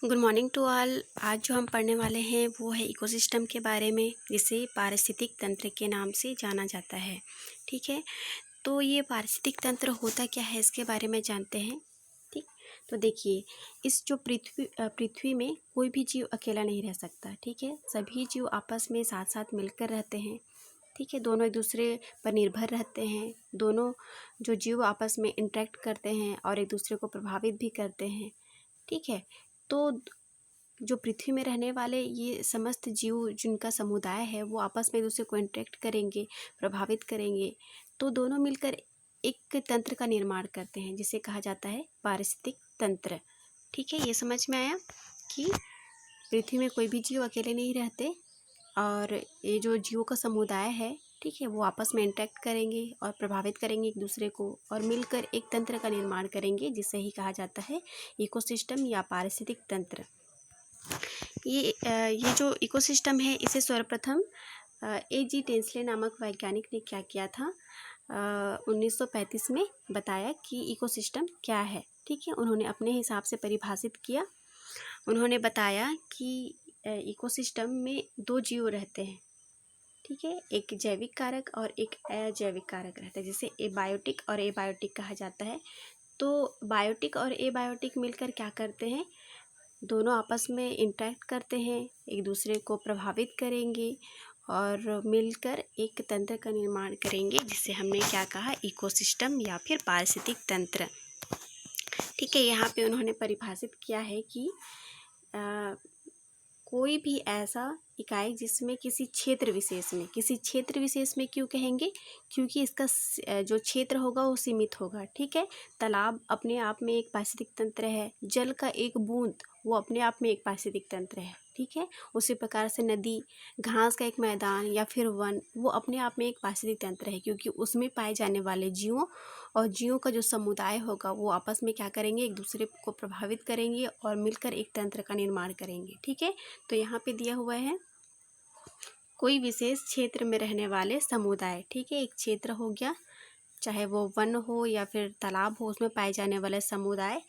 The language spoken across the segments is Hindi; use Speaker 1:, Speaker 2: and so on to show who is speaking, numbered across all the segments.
Speaker 1: Good morning to all. आज जो हम पढ़ने वाले हैं वो है इकोसिस्टम के बारे में, जिसे पारिस्थितिक तंत्र के नाम से जाना जाता है। ठीक है, तो ये पारिस्थितिक तंत्र होता क्या है इसके बारे में जानते हैं। ठीक, तो देखिए, इस जो पृथ्वी में कोई भी जीव अकेला नहीं रह सकता। ठीक है, सभी जीव आपस में साथ साथ मिलकर रहते हैं। ठीक है, दोनों एक दूसरे पर निर्भर रहते हैं। दोनों जो जीव आपस में इंटरेक्ट करते हैं और एक दूसरे को प्रभावित भी करते हैं। ठीक है, तो जो पृथ्वी में रहने वाले ये समस्त जीव जिनका समुदाय है वो आपस में एक दूसरे को इंटरेक्ट करेंगे, प्रभावित करेंगे, तो दोनों मिलकर एक तंत्र का निर्माण करते हैं जिसे कहा जाता है पारिस्थितिक तंत्र। ठीक है, ये समझ में आया कि पृथ्वी में कोई भी जीव अकेले नहीं रहते और ये जो जीवों का समुदाय है, ठीक है, वो आपस में इंटरेक्ट करेंगे और प्रभावित करेंगे एक दूसरे को और मिलकर एक तंत्र का निर्माण करेंगे जिसे ही कहा जाता है इकोसिस्टम या पारिस्थितिक तंत्र। ये जो इकोसिस्टम है इसे सर्वप्रथम A.G. टेंसले नामक वैज्ञानिक ने क्या किया था, 1935 में बताया कि इकोसिस्टम क्या है। ठीक है, उन्होंने अपने हिसाब से परिभाषित किया। उन्होंने बताया कि इकोसिस्टम में दो जीव रहते हैं। ठीक है, एक जैविक कारक और एक अजैविक कारक रहता है, जिसे एबायोटिक और एबायोटिक कहा जाता है। तो बायोटिक और एबायोटिक मिलकर क्या करते हैं, दोनों आपस में इंटरेक्ट करते हैं, एक दूसरे को प्रभावित करेंगे और मिलकर एक तंत्र का निर्माण करेंगे जिसे हमने क्या कहा, इकोसिस्टम या फिर पारिस्थितिक तंत्र। ठीक है, यहाँ पे उन्होंने परिभाषित किया है कि कोई भी ऐसा इकाई जिसमें किसी क्षेत्र विशेष में क्यों कहेंगे, क्योंकि इसका जो क्षेत्र होगा वो सीमित होगा। ठीक है, तालाब अपने आप में एक पारिस्थितिक तंत्र है, जल का एक बूंद वो अपने आप में एक पारिस्थितिक तंत्र है। ठीक है, उसी प्रकार से नदी, घास का एक मैदान या फिर वन वो अपने आप में एक पारिस्थितिक तंत्र है, क्योंकि उसमें पाए जाने वाले जीवों और जीवों का जो समुदाय होगा वो आपस में क्या करेंगे, एक दूसरे को प्रभावित करेंगे और मिलकर एक तंत्र का निर्माण करेंगे। ठीक है, तो यहाँ पे दिया हुआ है कोई विशेष क्षेत्र में रहने वाले समुदाय। ठीक है, एक क्षेत्र हो गया, चाहे वो वन हो या फिर तालाब हो, उसमें पाए जाने वाले समुदाय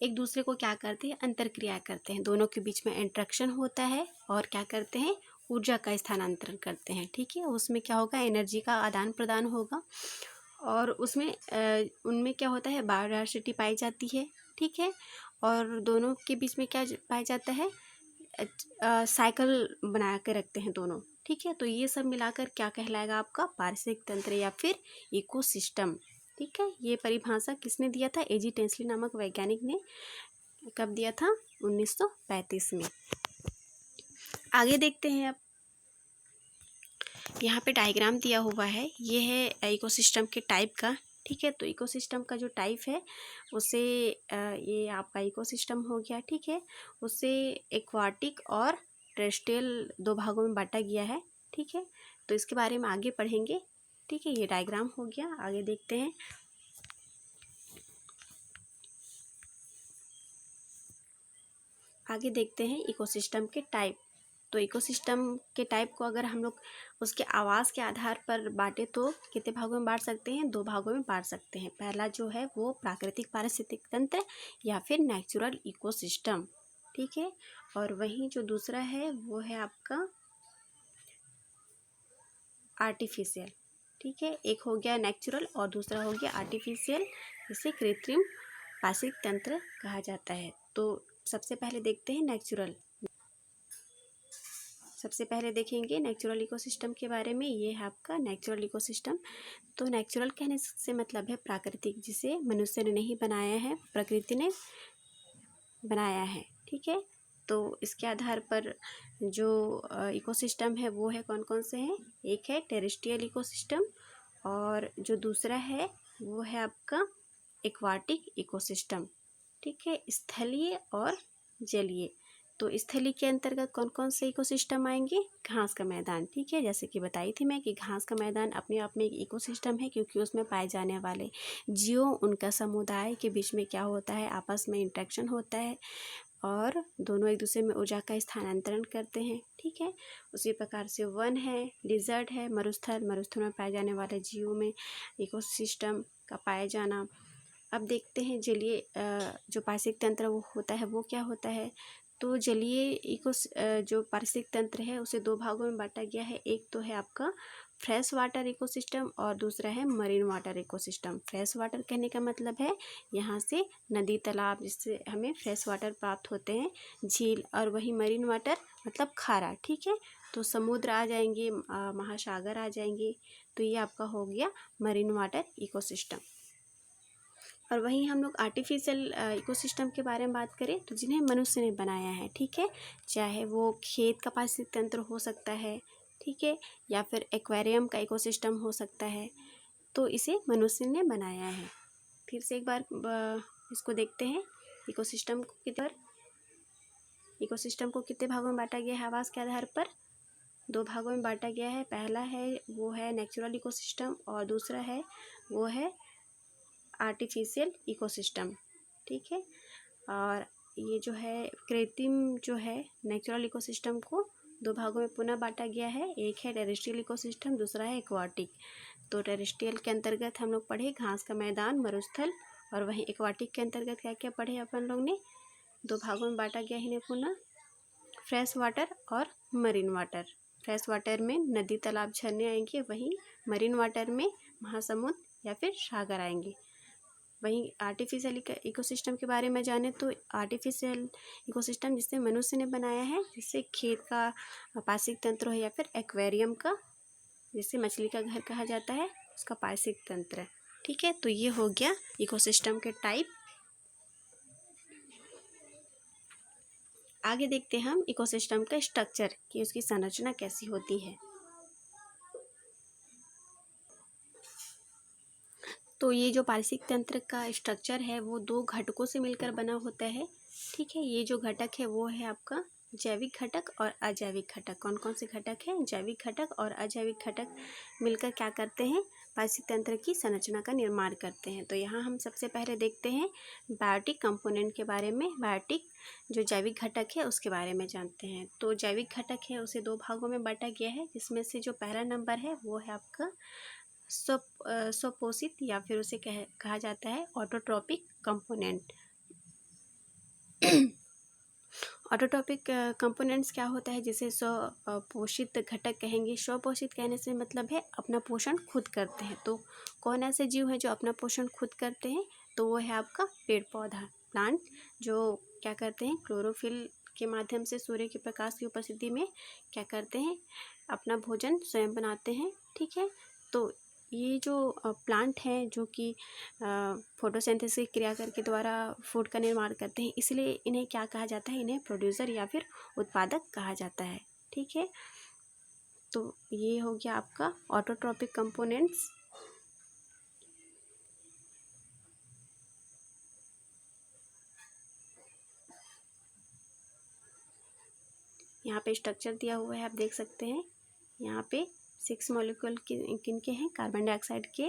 Speaker 1: एक दूसरे को क्या करते हैं, अंतरक्रिया करते हैं, दोनों के बीच में इंट्रैक्शन होता है और क्या करते हैं, ऊर्जा का स्थानांतरण करते हैं। ठीक है, उसमें क्या होगा, एनर्जी का आदान प्रदान होगा और उसमें उनमें क्या होता है, बायोडायवर्सिटी पाई जाती है। ठीक है, और दोनों के बीच में क्या पाया जाता है, साइकिल बना के रखते हैं दोनों। ठीक है, तो ये सब मिलाकर क्या कहलाएगा आपका, पारिस्थितिक तंत्र या फिर इकोसिस्टम। ठीक है, ये परिभाषा किसने दिया था, A.G. टेंसले नामक वैज्ञानिक ने कब दिया था, 1935 में। आगे देखते हैं, अब यहाँ पे डायग्राम दिया हुआ है, ये है इकोसिस्टम के टाइप का। ठीक है, तो इकोसिस्टम का जो टाइप है उसे ये आपका इकोसिस्टम हो गया। ठीक है, उसे एक्वाटिक और टेरेस्ट्रियल दो भागों में बांटा गया है। ठीक है, तो इसके बारे में आगे पढ़ेंगे। ठीक है, ये डायग्राम हो गया, आगे देखते हैं। आगे देखते हैं इकोसिस्टम के टाइप। तो इकोसिस्टम के टाइप को अगर हम लोग उसके आवास के आधार पर बांटे तो कितने भागों में बांट सकते हैं, दो भागों में बांट सकते हैं। पहला जो है वो प्राकृतिक पारिस्थितिक तंत्र या फिर नेचुरल इकोसिस्टम। ठीक है, और वहीं जो दूसरा है वो है आपका आर्टिफिशियल। ठीक है, एक हो गया नेचुरल और दूसरा हो गया आर्टिफिशियल, जिसे कृत्रिम पारिस्थितिक तंत्र कहा जाता है। तो सबसे पहले देखते हैं नेचुरल। सबसे पहले देखेंगे नेचुरल इकोसिस्टम के बारे में। ये है आपका नेचुरल इकोसिस्टम। तो नेचुरल कहने से मतलब है प्राकृतिक, जिसे मनुष्य ने नहीं बनाया है, प्रकृति ने बनाया है। ठीक है, तो इसके आधार पर जो इकोसिस्टम है वो है कौन कौन से हैं, एक है टेरेस्ट्रियल इकोसिस्टम और जो दूसरा है वो है आपका एक्वाटिक इकोसिस्टम। ठीक है, स्थलीय और जलीय। तो स्थलीय के अंतर्गत कौन कौन से इकोसिस्टम आएंगे, घास का मैदान। ठीक है, जैसे कि बताई थी मैं कि घास का मैदान अपने आप में एक इकोसिस्टम है, क्योंकि उसमें पाए जाने वाले जीवों, उनका समुदाय के बीच में क्या होता है, आपस में इंटरेक्शन होता है और दोनों एक दूसरे में ऊर्जा का स्थानांतरण करते हैं। ठीक है, उसी प्रकार से वन है, डिजर्ट है, मरुस्थल में पाए जाने वाले जीवों में इकोसिस्टम का पाया जाना। अब देखते हैं जलीय जो पारिस्थितिक तंत्र वो होता है वो क्या होता है। तो जलीय जो पारिस्थितिक तंत्र है उसे दो भागों में बांटा गया है। एक तो है आपका फ्रेश वाटर इकोसिस्टम और दूसरा है marine water ecosystem. Fresh water कहने का मतलब है यहाँ से नदी तालाब जिससे हमें फ्रेश वाटर प्राप्त होते हैं, झील, और वही मरीन वाटर मतलब खारा। ठीक है, तो समुद्र आ जाएंगे, महासागर आ जाएंगे। तो ये आपका हो गया मरीन वाटर इकोसिस्टम। और वहीं हम लोग आर्टिफिशियल इकोसिस्टम के बारे में बात करें तो जिन्हें मनुष्य ने बनाया है। ठीक है, चाहे वो खेत का पारिस्थितिक तंत्र हो सकता है, ठीक है, या फिर एक्वेरियम का इकोसिस्टम हो सकता है, तो इसे मनुष्य ने बनाया है। फिर से एक बार इसको देखते हैं। इकोसिस्टम को कितने भागों में बांटा गया है आवास के आधार पर? दो भागों में बांटा गया है। पहला है वो है नेचुरल इकोसिस्टम और दूसरा है वो है आर्टिफिशियल इकोसिस्टम। ठीक है, और ये जो है कृत्रिम जो है नेचुरल इकोसिस्टम को दो भागों में पुनः बांटा गया है। एक है टेरेस्ट्रियल इकोसिस्टम, दूसरा है एक्वाटिक। तो टेरेस्ट्रियल के अंतर्गत हम लोग पढ़े घास का मैदान, मरुस्थल, और वहीं एक्वाटिक के अंतर्गत क्या क्या पढ़े अपन लोग ने? दो भागों में बांटा गया इन्हें पुनः, फ्रेश वाटर और मरीन वाटर। फ्रेश वाटर में नदी तालाब झरने आएंगे, वहीं मरीन वाटर में महासमुद्र या फिर सागर आएंगे। वहीं आर्टिफिशियल इकोसिस्टम के बारे में जाने तो आर्टिफिशियल इकोसिस्टम जिससे मनुष्य ने बनाया है, जिससे खेत का पारिस्थितिक तंत्र हो या फिर एक्वेरियम का, जिसे मछली का घर कहा जाता है, उसका पारिस्थितिक तंत्र है। ठीक है, तो ये हो गया इकोसिस्टम के टाइप। आगे देखते हैं हम इकोसिस्टम का स्ट्रक्चर कि उसकी संरचना कैसी होती है। तो ये जो पारिस्थितिक तंत्र का स्ट्रक्चर है वो दो घटकों से मिलकर बना होता है। ठीक है, ये जो घटक है वो है आपका जैविक घटक और अजैविक घटक। कौन कौन से घटक हैं? जैविक घटक और अजैविक घटक मिलकर क्या करते हैं? पारिस्थितिक तंत्र की संरचना का निर्माण करते हैं। तो यहाँ हम सबसे पहले देखते हैं बायोटिक कंपोनेंट के बारे में। बायोटिक जो जैविक घटक है उसके बारे में जानते हैं। तो जैविक घटक है उसे दो भागों में बांटा गया है, जिसमें से जो पहला नंबर है वो है आपका स्वपोषित या फिर उसे कहा जाता है ऑटोट्रॉपिक कंपोनेंट। ऑटोट्रॉपिक कंपोनेंट्स क्या होता है जिसे स्वपोषित घटक कहेंगे। स्वपोषित कहने से मतलब है अपना पोषण खुद करते हैं। तो कौन ऐसे जीव हैं जो अपना पोषण खुद करते हैं? तो वो है आपका पेड़ पौधा, प्लांट, जो क्या करते हैं क्लोरोफिल के माध्यम से सूर्य के प्रकाश की उपस्थिति में क्या करते हैं? अपना भोजन स्वयं बनाते हैं। ठीक है, तो ये जो प्लांट हैं जो कि फोटोसिंथेसिस क्रिया करके द्वारा फूड का निर्माण करते हैं, इसलिए इन्हें क्या कहा जाता है? इन्हें प्रोड्यूसर या फिर उत्पादक कहा जाता है। ठीक है, तो ये हो गया आपका ऑटोट्रॉपिक कंपोनेंट्स। यहाँ पे स्ट्रक्चर दिया हुआ है, आप देख सकते हैं। यहाँ पे 6 मॉलिक्यूल किन के हैं? कार्बन डाइऑक्साइड के,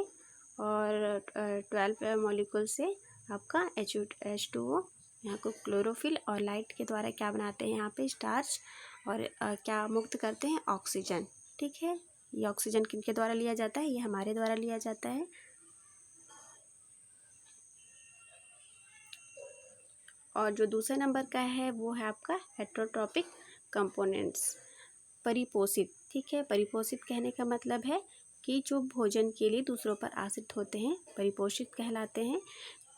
Speaker 1: और 12 मॉलिक्यूल से आपका H2O। यहाँ को क्लोरोफिल और लाइट के द्वारा क्या बनाते हैं? यहाँ पे स्टार्च, और क्या मुक्त करते हैं? ऑक्सीजन। ठीक है, ये ऑक्सीजन किन के द्वारा लिया जाता है? ये हमारे द्वारा लिया जाता है। और जो दूसरे नंबर का है वो है आपका हेट्रोट्रॉपिक कंपोनेंट्स, परिपोषित। ठीक है, परिपोषित कहने का मतलब है कि जो भोजन के लिए दूसरों पर आश्रित होते हैं, परिपोषित कहलाते हैं।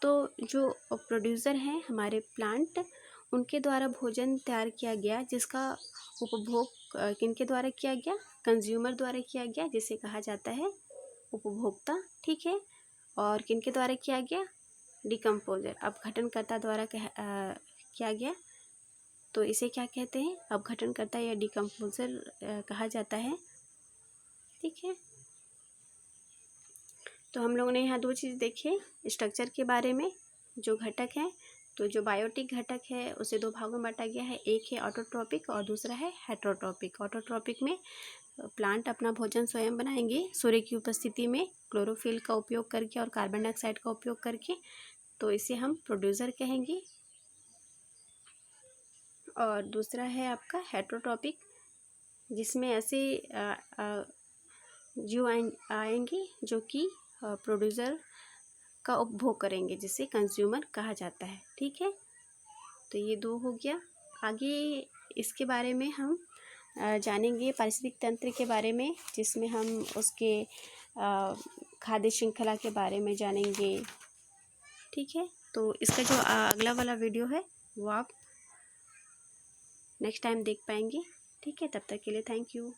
Speaker 1: तो जो प्रोड्यूसर हैं हमारे प्लांट, उनके द्वारा भोजन तैयार किया गया, जिसका उपभोग किनके द्वारा किया गया? कंज्यूमर द्वारा किया गया, जिसे कहा जाता है उपभोक्ता। ठीक है, और किनके द्वारा किया गया? डिकम्पोजर, अपघटनकर्ता द्वारा किया गया। तो इसे क्या कहते हैं? अपघटनकर्ता या डिकम्पोजर कहा जाता है। ठीक है, तो हम लोगों ने यहाँ दो चीज़ देखी स्ट्रक्चर के बारे में, जो घटक हैं। तो जो बायोटिक घटक है उसे दो भागों में बांटा गया है, एक है ऑटोट्रॉपिक और दूसरा है हेट्रोट्रॉपिक। ऑटोट्रॉपिक में प्लांट अपना भोजन स्वयं बनाएंगे सूर्य की उपस्थिति में, क्लोरोफिल का उपयोग करके और कार्बन डाइऑक्साइड का उपयोग करके, तो इसे हम प्रोड्यूसर कहेंगे। और दूसरा है आपका हेट्रोट्रॉपिक, जिसमें ऐसे जीव आएंगे जो कि प्रोड्यूसर का उपभोग करेंगे, जिसे कंज्यूमर कहा जाता है। ठीक है, तो ये 2 हो गया। आगे इसके बारे में हम जानेंगे पारिस्थितिक तंत्र के बारे में, जिसमें हम उसके खाद्य श्रृंखला के बारे में जानेंगे। ठीक है, तो इसका जो अगला वाला वीडियो है वो आप नेक्स्ट टाइम देख पाएंगे। ठीक है, तब तक के लिए थैंक यू।